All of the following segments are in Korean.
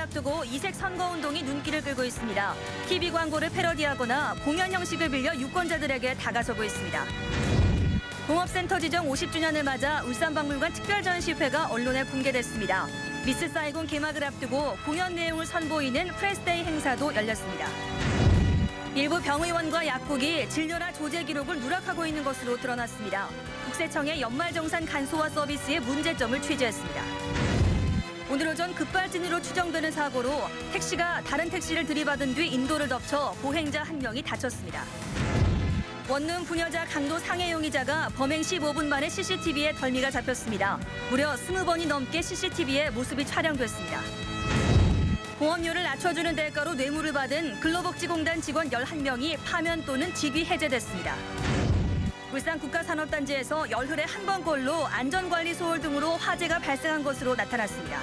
앞두고 이색 선거운동이 눈길을 끌고 있습니다. TV 광고를 패러디하거나 공연 형식을 빌려 유권자들에게 다가서고 있습니다. 공업센터 지정 50주년을 맞아 울산박물관 특별전시회가 언론에 공개됐습니다. 미스 사이곤 개막을 앞두고 공연 내용을 선보이는 프레스데이 행사도 열렸습니다. 일부 병의원과 약국이 진료나 조제 기록을 누락하고 있는 것으로 드러났습니다. 국세청의 연말정산 간소화 서비스의 문제점을 취재했습니다. 오늘 오전 급발진으로 추정되는 사고로 택시가 다른 택시를 들이받은 뒤 인도를 덮쳐 보행자 1명이 다쳤습니다. 원룸 부녀자 강도 상해 용의자가 범행 15분 만에 CCTV에 덜미가 잡혔습니다. 무려 20번이 넘게 CCTV에 모습이 촬영됐습니다. 보험료를 낮춰주는 대가로 뇌물을 받은 근로복지공단 직원 11명이 파면 또는 직위 해제됐습니다. 울산 국가산업단지에서 열흘에 한 번꼴로 안전관리 소홀 등으로 화재가 발생한 것으로 나타났습니다.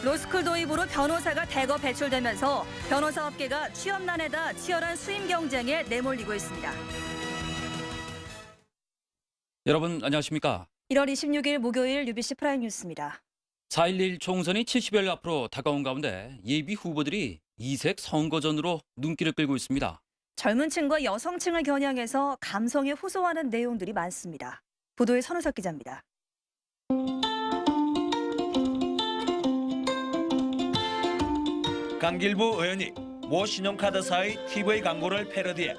로스쿨 도입으로 변호사가 대거 배출되면서 변호사 업계가 취업난에다 치열한 수임 경쟁에 내몰리고 있습니다. 여러분 안녕하십니까? 1월 26일 목요일 UBC 프라임 뉴스입니다. 4.11 총선이 70여일 앞으로 다가온 가운데 예비 후보들이 이색 선거전으로 눈길을 끌고 있습니다. 젊은 층과 여성층을 겨냥해서 감성에 호소하는 내용들이 많습니다. 보도에 선우석 기자입니다. 강길부 의원이 모 신용카드사의 TV 광고를 패러디해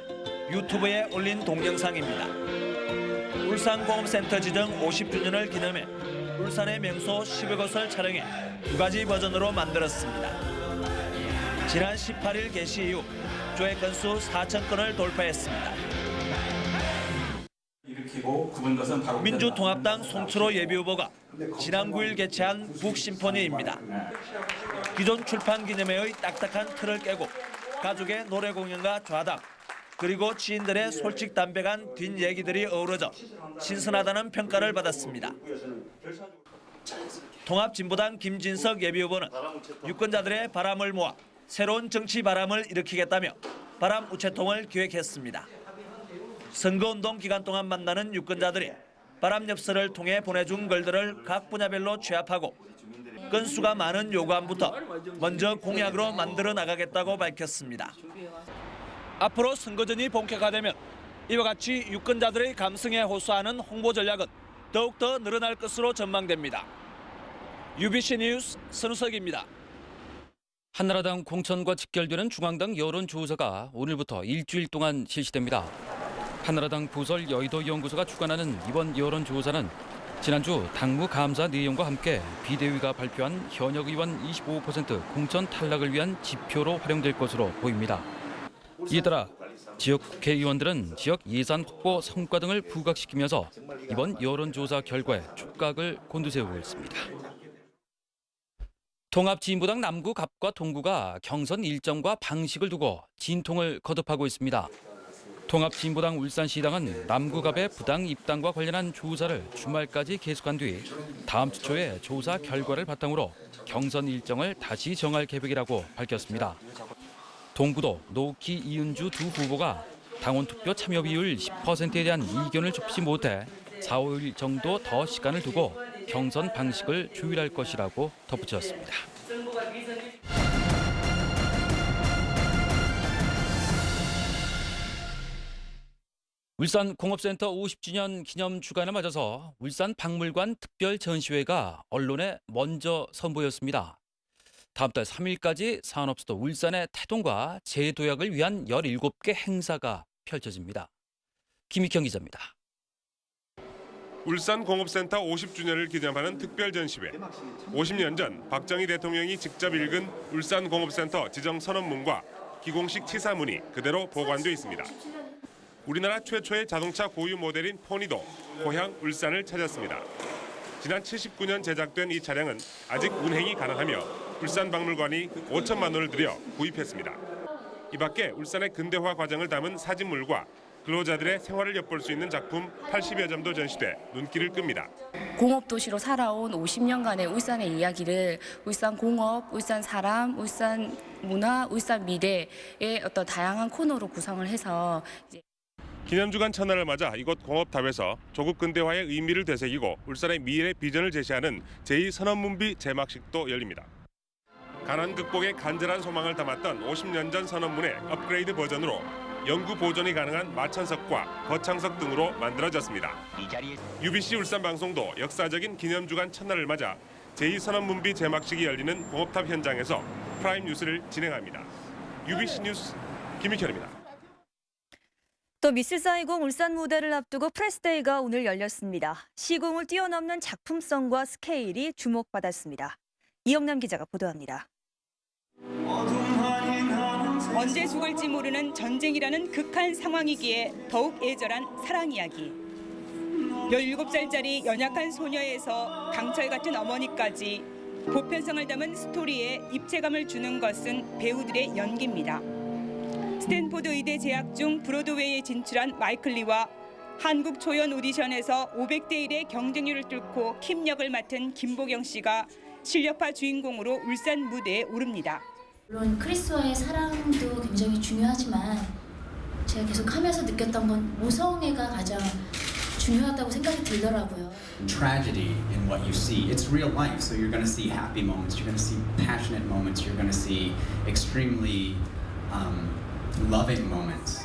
유튜브에 올린 동영상입니다. 울산공업센터 지정 50주년을 기념해 울산의 명소 10여 곳을 촬영해 2가지 버전으로 만들었습니다. 지난 18일 개시 이후 조회 건수 4,000건을 돌파했습니다. 민주통합당 송철호 예비후보가 지난 9일 개최한 북심포니입니다. 기존 출판 기념회의 딱딱한 틀을 깨고 가족의 노래 공연과 좌담 그리고 지인들의 솔직담백한 뒷얘기들이 어우러져 신선하다는 평가를 받았습니다. 통합진보당 김진석 예비후보는 유권자들의 바람을 모아 새로운 정치 바람을 일으키겠다며 바람 우체통을 기획했습니다. 선거운동 기간 동안 만나는 유권자들이 바람 엽서를 통해 보내준 글들을 각 분야별로 취합하고 건수가 많은 요구안부터 먼저 공약으로 만들어 나가겠다고 밝혔습니다. 앞으로 선거전이 본격화되면 이와 같이 유권자들의 감성에 호소하는 홍보 전략은 더욱더 늘어날 것으로 전망됩니다. UBC 뉴스 선우석입니다. 한나라당 공천과 직결되는 중앙당 여론조사가 오늘부터 일주일 동안 실시됩니다. 한나라당 부설 여의도 연구소가 주관하는 이번 여론조사는 지난주 당무 감사 내용과 함께 비대위가 발표한 현역 의원 25% 공천 탈락을 위한 지표로 활용될 것으로 보입니다. 이에 따라 지역 국회의원들은 지역 예산 확보 성과 등을 부각시키면서 이번 여론조사 결과에 촉각을 곤두세우고 있습니다. 통합진보당 남구 갑과 동구가 경선 일정과 방식을 두고 진통을 거듭하고 있습니다. 통합진보당 울산시당은 남구갑의 부당 입당과 관련한 조사를 주말까지 계속한 뒤 다음 주 초에 조사 결과를 바탕으로 경선 일정을 다시 정할 계획이라고 밝혔습니다. 동구도 노키 이은주 두 후보가 당원 투표 참여 비율 10%에 대한 이견을 좁히지 못해 4, 5일 정도 더 시간을 두고 경선 방식을 조율할 것이라고 덧붙였습니다. 울산공업센터 50주년 기념 주간을 맞아서 울산박물관 특별전시회가 언론에 먼저 선보였습니다. 다음 달 3일까지 산업수도 울산의 태동과 재도약을 위한 17개 행사가 펼쳐집니다. 김익형 기자입니다. 울산공업센터 50주년을 기념하는 특별전시회. 50년 전 박정희 대통령이 직접 읽은 울산공업센터 지정선언문과 기공식 치사문이 그대로 보관돼 있습니다. 우리나라 최초의 자동차 고유 모델인 포니도 고향 울산을 찾았습니다. 지난 79년 제작된 이 차량은 아직 운행이 가능하며 울산박물관이 5천만 원을 들여 구입했습니다. 이 밖에 울산의 근대화 과정을 담은 사진물과 근로자들의 생활을 엿볼 수 있는 작품 80여 점도 전시돼 눈길을 끕니다. 공업도시로 살아온 50년간의 울산의 이야기를 울산 공업, 울산 사람, 울산 문화, 울산 미래의 어떤 다양한 코너로 구성을 해서 기념주간 첫날을 맞아 이곳 공업탑에서 조국 근대화의 의미를 되새기고 울산의 미래 비전을 제시하는 제2선언문비 제막식도 열립니다. 가난 극복의 간절한 소망을 담았던 50년 전 선언문의 업그레이드 버전으로 영구 보존이 가능한 마천석과 거창석 등으로 만들어졌습니다. UBC 울산 방송도 역사적인 기념주간 첫날을 맞아 제2선언문비 제막식이 열리는 공업탑 현장에서 프라임 뉴스를 진행합니다. UBC 뉴스 김익현입니다. 또 미스 사이공 울산 무대를 앞두고 프레스데이가 오늘 열렸습니다. 시공을 뛰어넘는 작품성과 스케일이 주목받았습니다. 이영남 기자가 보도합니다. 언제 죽을지 모르는 전쟁이라는 극한 상황이기에 더욱 애절한 사랑 이야기. 17살짜리 연약한 소녀에서 강철 같은 어머니까지 보편성을 담은 스토리에 입체감을 주는 것은 배우들의 연기입니다. 스탠포드 의대 재학 중 브로드웨이에 진출한 마이클 리와 한국 초연 오디션에서 500대 1의 경쟁률을 뚫고 킴 역을 맡은 김보경 씨가 실력파 주인공으로 울산 무대에 오릅니다. 물론 크리스와의 사랑도 굉장히 중요하지만 제가 계속 하면서 느꼈던 건 모성애가 가장 중요하다고 생각이 들더라고요. Tragedy in what you see. It's real life, so you're going to see happy moments, you're going to see passionate moments, you're going to see extremely loving moments.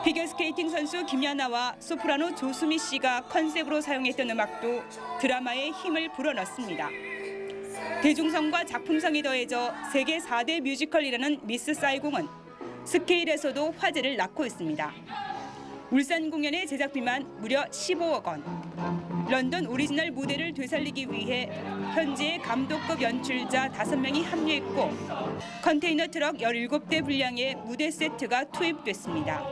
피겨스케이팅 선수 김연아와 소프라노 조수미 씨가 컨셉으로 사용했던 음악도 드라마에 힘을 불어넣습니다. 대중성과 작품성이 더해져 세계 4대 뮤지컬이라는 미스 사이공은 스케일에서도 화제를 낳고 있습니다. 울산 공연의 제작비만 무려 15억 원. 런던 오리지널 무대를 되살리기 위해 현재 감독급 연출자 5명이 합류했고 컨테이너 트럭 17대 분량의 무대 세트가 투입됐습니다.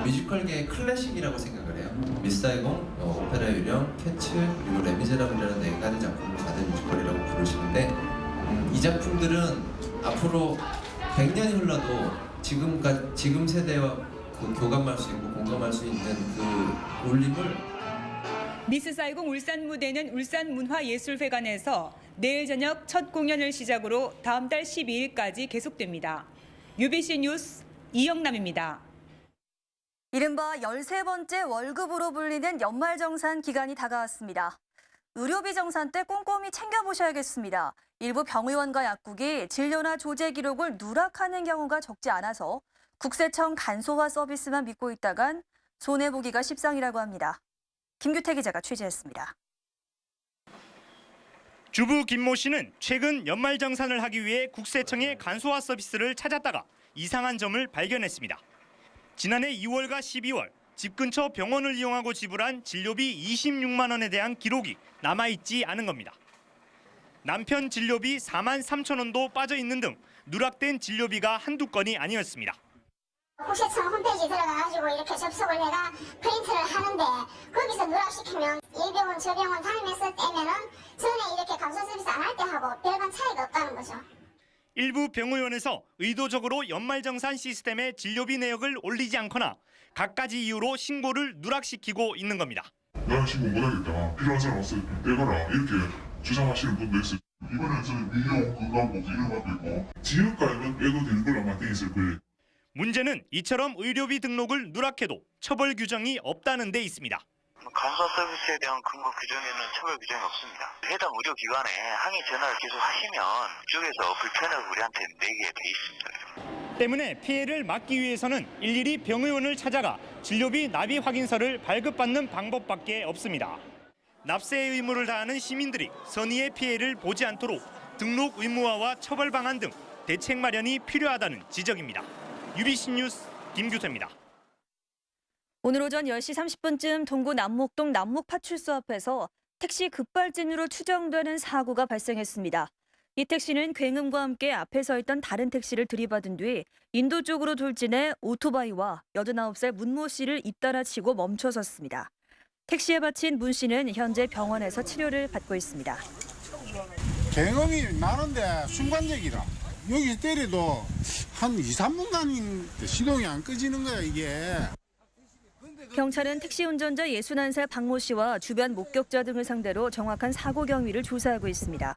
뮤지컬계의 클래식이라고 생각을 해요. 미스 사이공, 오페라 유령, 캐츠, 그리고 레미제라블이라는 4가지 작품을 4대 뮤지컬이라고 부르시는데 이 작품들은 앞으로 100년이 흘러도 지금 세대와 그 교감할 수 있고 공감할 수 있는 그 울림을 미스 사이공 울산 무대는 울산문화예술회관에서 내일 저녁 첫 공연을 시작으로 다음 달 12일까지 계속됩니다. UBC 뉴스 이영남입니다. 이른바 13번째 월급으로 불리는 연말정산 기간이 다가왔습니다. 의료비 정산 때 꼼꼼히 챙겨보셔야겠습니다. 일부 병의원과 약국이 진료나 조제 기록을 누락하는 경우가 적지 않아서 국세청 간소화 서비스만 믿고 있다간 손해보기가 십상이라고 합니다. 김규태 기자가 취재했습니다. 주부 김모 씨는 최근 연말정산을 하기 위해 국세청의 간소화 서비스를 찾았다가 이상한 점을 발견했습니다. 지난해 2월과 12월 집 근처 병원을 이용하고 지불한 진료비 26만 원에 대한 기록이 남아있지 않은 겁니다. 남편 진료비 4만 3천 원도 빠져 있는 등 누락된 진료비가 한두 건이 아니었습니다. 국세청 홈페이지 들어가가지고 이렇게 접속을 해가 프린트를 하는데 거기서 누락시키면 이 병원 저 병원 다니면서 떼면은 전에 이렇게 간소화 서비스 안 할 때 하고 별반 차이가 없다는 거죠. 일부 병의원에서 의도적으로 연말정산 시스템에 진료비 내역을 올리지 않거나 갖가지 이유로 신고를 누락시키고 있는 겁니다. 나는 신고 못하겠다. 필요한 사람 없어 떼거라 이렇게 주장하시는 분도 있어요. 이번에는 저는 민영 건강보험 이름 앞에 있고 지역가면 빼도 되는 걸로 아마 돼 있을 거예요. 문제는 이처럼 의료비 등록을 누락해도 처벌 규정이 없다는 데 있습니다. 간소화 서비스에 대한 근거 규정에는 처벌 규정이 없습니다. 해당 의료기관에 항의 전화를 계속 하시면 그쪽에서 불편을 우리한테 내게 돼 있습니다. 때문에 피해를 막기 위해서는 일일이 병의원을 찾아가 진료비 납입 확인서를 발급받는 방법밖에 없습니다. 납세의 의무를 다하는 시민들이 선의의 피해를 보지 않도록 등록 의무화와 처벌 방안 등 대책 마련이 필요하다는 지적입니다. UBC 뉴스 김규태입니다. 오늘 오전 10시 30분쯤 동구 남목동 남목파출소 앞에서 택시 급발진으로 추정되는 사고가 발생했습니다. 이 택시는 굉음과 함께 앞에 서 있던 다른 택시를 들이받은 뒤 인도 쪽으로 돌진해 오토바이와 89살 문모 씨를 잇따라 치고 멈춰섰습니다. 택시에 받친 문 씨는 현재 병원에서 치료를 받고 있습니다. 굉음이 나는데 순간적이라. 여기 때려도 한 2, 3분간 시동이 안 꺼지는 거야 이게. 경찰은 택시 운전자 61살 박모 씨와 주변 목격자 등을 상대로 정확한 사고 경위를 조사하고 있습니다.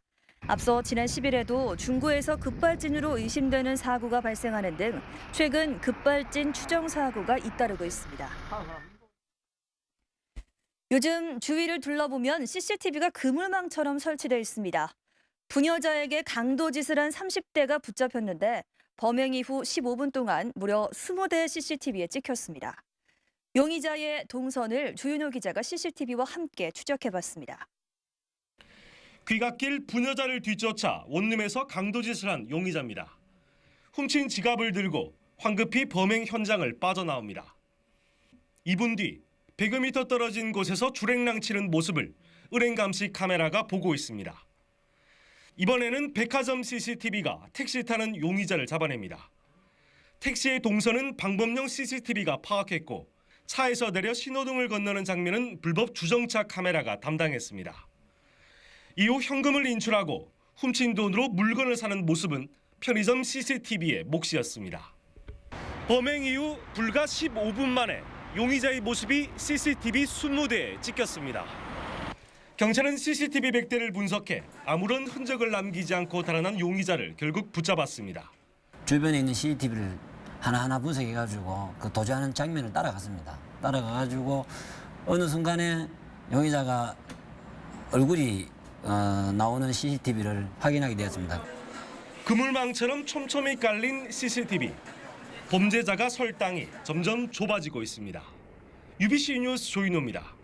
앞서 지난 10일에도 중구에서 급발진으로 의심되는 사고가 발생하는 등 최근 급발진 추정 사고가 잇따르고 있습니다. 요즘 주위를 둘러보면 CCTV가 그물망처럼 설치되어 있습니다. 부녀자에게 강도짓을 한 30대가 붙잡혔는데 범행 이후 15분 동안 무려 20대의 CCTV에 찍혔습니다. 용의자의 동선을 주윤호 기자가 CCTV와 함께 추적해봤습니다. 귀갓길 부녀자를 뒤쫓아 원룸에서 강도짓을 한 용의자입니다. 훔친 지갑을 들고 황급히 범행 현장을 빠져나옵니다. 2분 뒤 100여 미터 떨어진 곳에서 주랭랑 치는 모습을 은행감시 카메라가 보고 있습니다. 이번에는 백화점 CCTV가 택시 타는 용의자를 잡아냅니다. 택시의 동선은 방범용 CCTV가 파악했고 차에서 내려 신호등을 건너는 장면은 불법 주정차 카메라가 담당했습니다. 이후 현금을 인출하고 훔친 돈으로 물건을 사는 모습은 편의점 CCTV의 몫이었습니다. 범행 이후 불과 15분 만에 용의자의 모습이 CCTV 20대에 찍혔습니다. 경찰은 CCTV 100대를 분석해 아무런 흔적을 남기지 않고 달아난 용의자를 결국 붙잡았습니다. 주변에 있는 CCTV를 하나하나 분석해가지고 그 도주하는 장면을 따라갔습니다. 따라가가지고 어느 순간에 용의자가 얼굴이 나오는 CCTV를 확인하게 되었습니다. 그물망처럼 촘촘히 깔린 CCTV. 범죄자가 설 땅이 점점 좁아지고 있습니다. UBC 뉴스 조인호입니다.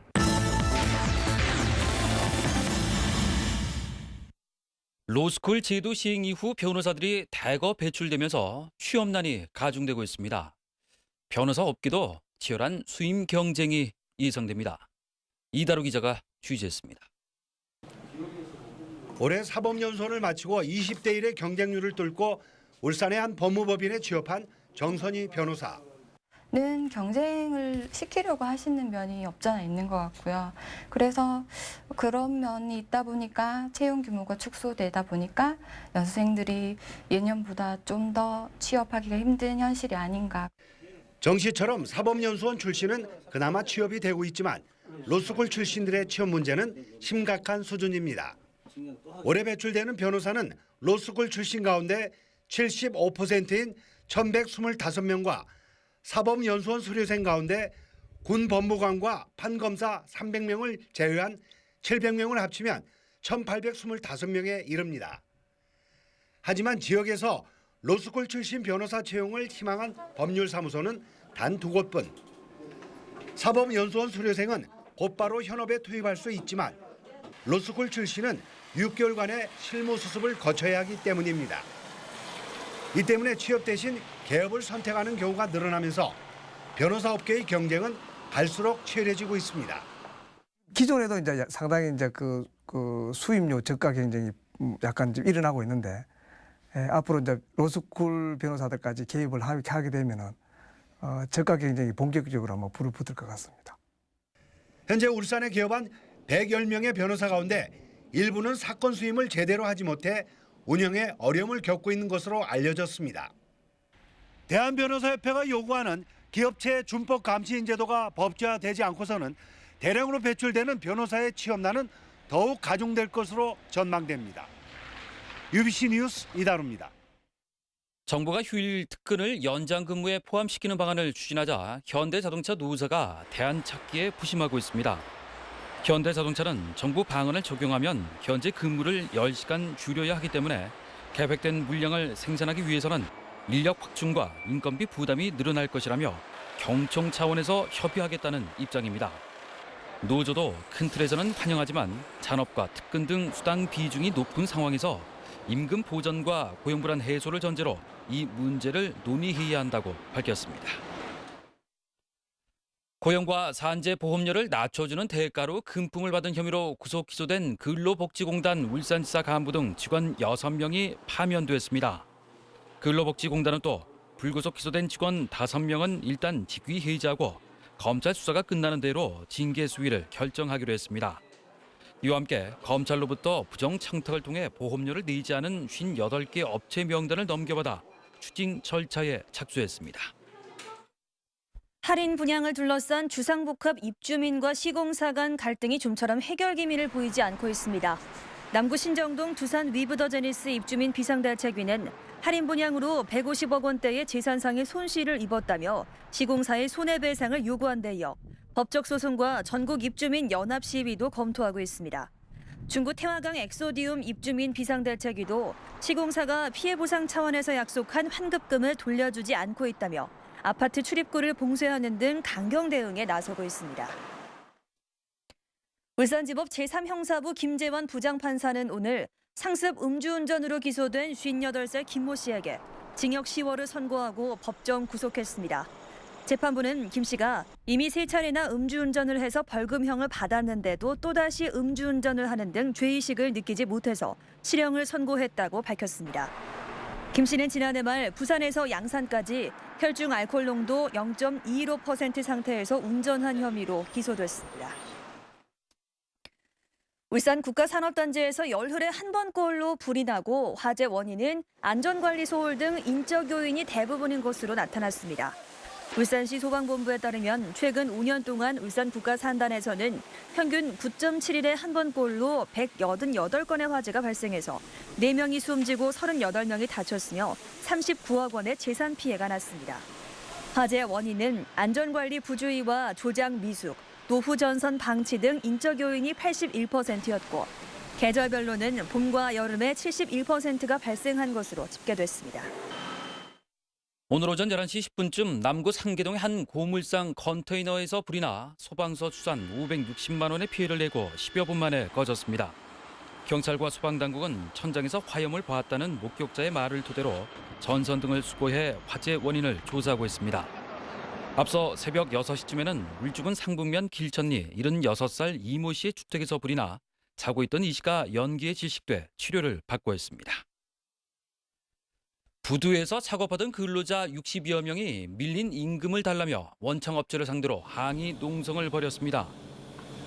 로스쿨 제도 시행 이후 변호사들이 대거 배출되면서 취업난이 가중되고 있습니다. 변호사 업계도 치열한 수임 경쟁이 예상됩니다. 이다루 기자가 취재했습니다. 올해 사법연수원을 마치고 20대 1의 경쟁률을 뚫고 울산의 한 법무법인에 취업한 정선희 변호사. 는 경쟁을 시키려고 하시는 면이 없잖아 있는 것 같고요. 그래서 그런 면이 있다 보니까 채용 규모가 축소되다 보니까 연수생들이 예년보다 좀 더 취업하기가 힘든 현실이 아닌가. 정 씨처럼 사법연수원 출신은 그나마 취업이 되고 있지만 로스쿨 출신들의 취업 문제는 심각한 수준입니다. 올해 배출되는 변호사는 로스쿨 출신 가운데 75%인 1,125명과 사법연수원 수료생 가운데 군 법무관과 판검사 300명을 제외한 700명을 합치면 1,825명에 이릅니다. 하지만 지역에서 로스쿨 출신 변호사 채용을 희망한 법률사무소는 단 2곳뿐. 사법연수원 수료생은 곧바로 현업에 투입할 수 있지만 로스쿨 출신은 6개월간의 실무 수습을 거쳐야 하기 때문입니다. 이 때문에 취업 대신 개업을 선택하는 경우가 늘어나면서 변호사 업계의 경쟁은 갈수록 치열해지고 있습니다. 기존에도 이제 상당히 이제 그 수임료 저가 경쟁이 약간 좀 일어나고 있는데 앞으로 이제 로스쿨 변호사들까지 개입을 하게 되면은 저가 경쟁이 본격적으로 한번 불을 붙을 것 같습니다. 현재 울산에 개업한 110명의 변호사 가운데 일부는 사건 수임을 제대로 하지 못해 운영에 어려움을 겪고 있는 것으로 알려졌습니다. 대한변호사협회가 요구하는 기업체 준법 감시인 제도가 법제화되지 않고서는 대량으로 배출되는 변호사의 취업난은 더욱 가중될 것으로 전망됩니다. UBC 뉴스 이다루입니다. 정부가 휴일 특근을 연장 근무에 포함시키는 방안을 추진하자 현대자동차 노사가 대안 찾기에 부심하고 있습니다. 현대자동차는 정부 방안을 적용하면 현재 근무를 10시간 줄여야 하기 때문에 계획된 물량을 생산하기 위해서는 인력 확충과 인건비 부담이 늘어날 것이라며 경총 차원에서 협의하겠다는 입장입니다. 노조도 큰 틀에서는 환영하지만 잔업과 특근 등 수당 비중이 높은 상황에서 임금 보전과 고용 불안 해소를 전제로 이 문제를 논의해야 한다고 밝혔습니다. 고용과 산재 보험료를 낮춰주는 대가로 금품을 받은 혐의로 구속 기소된 근로복지공단 울산지사 간부 등 직원 6명이 파면됐습니다. 근로복지공단은 또 불구속 기소된 직원 5명은 일단 직위 해지하고 검찰 수사가 끝나는 대로 징계 수위를 결정하기로 했습니다. 이와 함께 검찰로부터 부정 청탁을 통해 보험료를 내지 않은 58개 업체 명단을 넘겨받아 추징 절차에 착수했습니다. 할인 분양을 둘러싼 주상복합 입주민과 시공사 간 갈등이 좀처럼 해결 기미를 보이지 않고 있습니다. 남구 신정동 두산 위브더제니스 입주민 비상대책위는 할인 분양으로 150억 원대의 재산상의 손실을 입었다며 시공사의 손해배상을 요구한 데 이어 법적 소송과 전국 입주민 연합 시위도 검토하고 있습니다. 중구 태화강 엑소디움 입주민 비상대책위도 시공사가 피해 보상 차원에서 약속한 환급금을 돌려주지 않고 있다며 아파트 출입구를 봉쇄하는 등 강경 대응에 나서고 있습니다. 울산지법 제3형사부 김재원 부장판사는 오늘 상습 음주운전으로 기소된 58살 김모 씨에게 징역 10월을 선고하고 법정 구속했습니다. 재판부는 김 씨가 이미 3차례나 음주운전을 해서 벌금형을 받았는데도 또다시 음주운전을 하는 등 죄의식을 느끼지 못해서 실형을 선고했다고 밝혔습니다. 김 씨는 지난해 말 부산에서 양산까지 혈중 알코올 농도 0.215% 상태에서 운전한 혐의로 기소됐습니다. 울산 국가산업단지에서 열흘에 한 번꼴로 불이 나고 화재 원인은 안전관리 소홀 등 인적 요인이 대부분인 것으로 나타났습니다. 울산시 소방본부에 따르면 최근 5년 동안 울산 국가산단에서는 평균 9.7일에 한 번꼴로 188건의 화재가 발생해서 4명이 숨지고 38명이 다쳤으며 39억 원의 재산 피해가 났습니다. 화재의 원인은 안전관리 부주의와 조작 미숙, 노후 전선 방치 등 인적 요인이 81%였고 계절별로는 봄과 여름에 71%가 발생한 것으로 집계됐습니다. 오늘 오전 11시 10분쯤 남구 상계동의 한 고물상 컨테이너에서 불이 나 소방서 추산 560만 원의 피해를 내고 10여 분 만에 꺼졌습니다. 경찰과 소방당국은 천장에서 화염을 봤다는 목격자의 말을 토대로 전선 등을 수거해 화재 원인을 조사하고 있습니다. 앞서 새벽 6시쯤에는 울주군 상북면 길천리 76살 이모 씨의 주택에서 불이 나 자고 있던 이 씨가 연기에 질식돼 치료를 받고 있습니다. 부두에서 작업하던 근로자 60여 명이 밀린 임금을 달라며 원청업체를 상대로 항의 농성을 벌였습니다.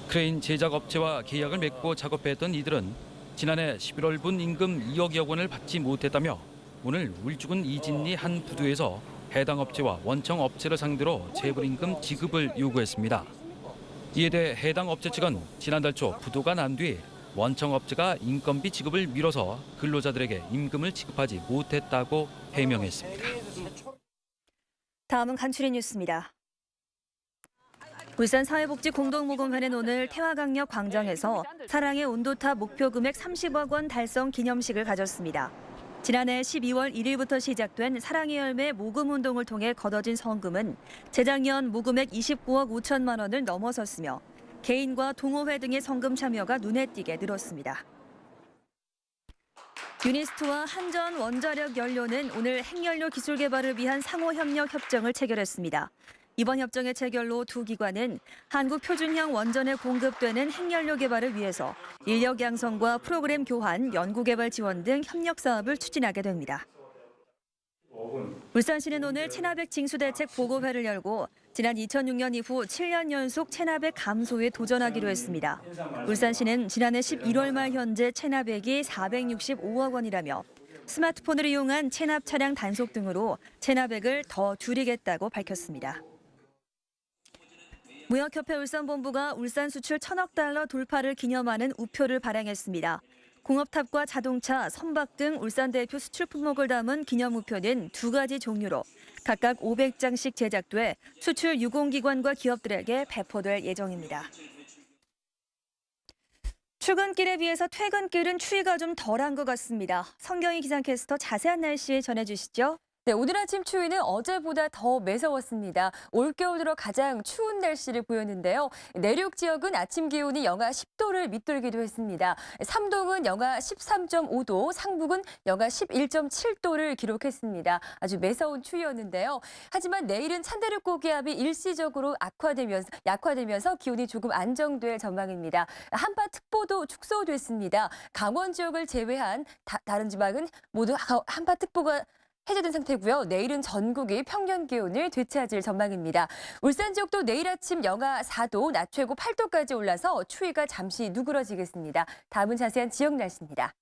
크레인 제작업체와 계약을 맺고 작업했던 이들은 지난해 11월분 임금 2억여 원을 받지 못했다며 오늘 울주군 이진리 한 부두에서 해당 업체와 원청 업체를 상대로 재불임금 지급을 요구했습니다. 이에 대해 해당 업체 측은 지난달 초 부도가 난 뒤 원청 업체가 인건비 지급을 미뤄서 근로자들에게 임금을 지급하지 못했다고 해명했습니다. 다음은 간추린 뉴스입니다. 울산 사회복지공동모금회는 오늘 태화강역 광장에서 사랑의 온도탑 목표 금액 30억 원 달성 기념식을 가졌습니다. 지난해 12월 1일부터 시작된 사랑의 열매 모금 운동을 통해 거둬진 성금은 재작년 모금액 29억 5천만 원을 넘어섰으며 개인과 동호회 등의 성금 참여가 눈에 띄게 늘었습니다. 유니스트와 한전 원자력 연료는 오늘 핵연료 기술 개발을 위한 상호협력 협정을 체결했습니다. 이번 협정의 체결로 두 기관은 한국 표준형 원전에 공급되는 핵연료 개발을 위해서 인력 양성과 프로그램 교환, 연구개발 지원 등 협력 사업을 추진하게 됩니다. 울산시는 오늘 체납액 징수대책 보고회를 열고 지난 2006년 이후 7년 연속 체납액 감소에 도전하기로 했습니다. 울산시는 지난해 11월 말 현재 체납액이 465억 원이라며 스마트폰을 이용한 체납 차량 단속 등으로 체납액을 더 줄이겠다고 밝혔습니다. 무역협회 울산본부가 울산 수출 1,000억 달러 돌파를 기념하는 우표를 발행했습니다. 공업탑과 자동차, 선박 등 울산 대표 수출 품목을 담은 기념 우표는 두 가지 종류로 각각 500장씩 제작돼 수출 유공기관과 기업들에게 배포될 예정입니다. 출근길에 비해서 퇴근길은 추위가 좀 덜한 것 같습니다. 성경희 기상캐스터 자세한 날씨 전해주시죠. 네, 오늘 아침 추위는 어제보다 더 매서웠습니다. 올겨울 들어 가장 추운 날씨를 보였는데요. 내륙 지역은 아침 기온이 영하 10도를 밑돌기도 했습니다. 삼동은 영하 13.5도, 상북은 영하 11.7도를 기록했습니다. 아주 매서운 추위였는데요. 하지만 내일은 찬대륙 고기압이 일시적으로 약화되면서 기온이 조금 안정될 전망입니다. 한파특보도 축소됐습니다. 강원 지역을 제외한 다른 지방은 모두 한파특보가 해제된 상태고요. 내일은 전국이 평년 기온을 되찾을 전망입니다. 울산 지역도 내일 아침 영하 4도, 낮 최고 8도까지 올라서 추위가 잠시 누그러지겠습니다. 다음은 자세한 지역 날씨입니다.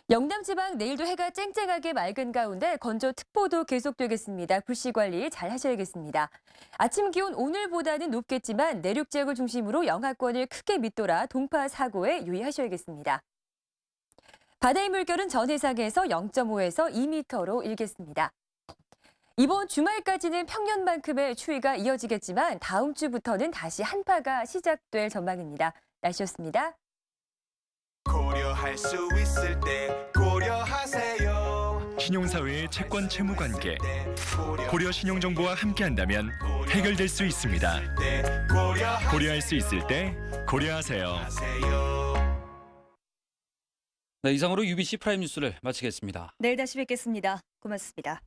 영남 지방 내일도 해가 쨍쨍하게 맑은 가운데 건조특보도 계속되겠습니다. 불씨 관리 잘 하셔야겠습니다. 아침 기온 오늘보다는 높겠지만 내륙 지역을 중심으로 영하권을 크게 밑돌아 동파 사고에 유의하셔야겠습니다. 바다의 물결은 전 해상에서 0.5에서 2m로 일겠습니다. 이번 주말까지는 평년만큼의 추위가 이어지겠지만 다음 주부터는 다시 한파가 시작될 전망입니다. 날씨였습니다. 고려할 수 있을 때 고려하세요. 신용사회의 채권 채무 관계 고려 신용정보와 함께한다면 해결될 수 있습니다. 고려할 수 있을 때 고려하세요. 네, 이상으로 UBC 프라임 뉴스를 마치겠습니다. 내일 다시 뵙겠습니다. 고맙습니다.